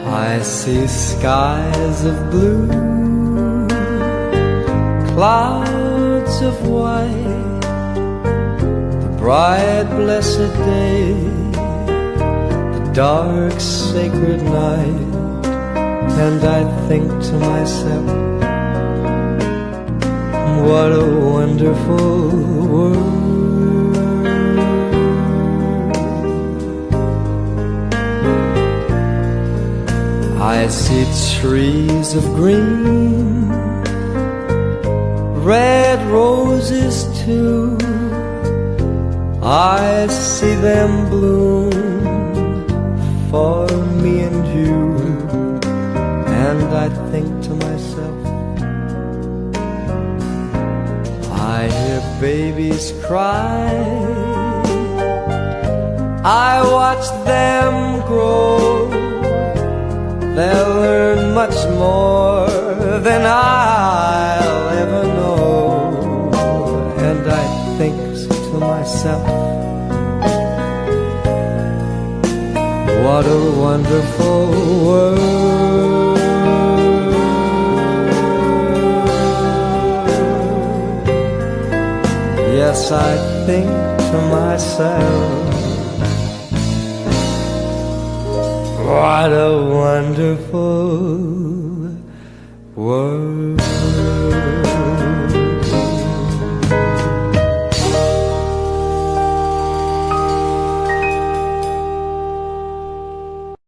I see skies of blue, clouds of white, the bright blessed day, the dark sacred night, and I think to myself, what a wonderful world. I see trees of green, red roses too, I see them bloom for me and you, and I think to myself, I hear babies cry, I watch them grow, they'll learn much more than I'll ever know, and I think to myself, what a wonderful world. Yes, I think to myself, what a wonderful world.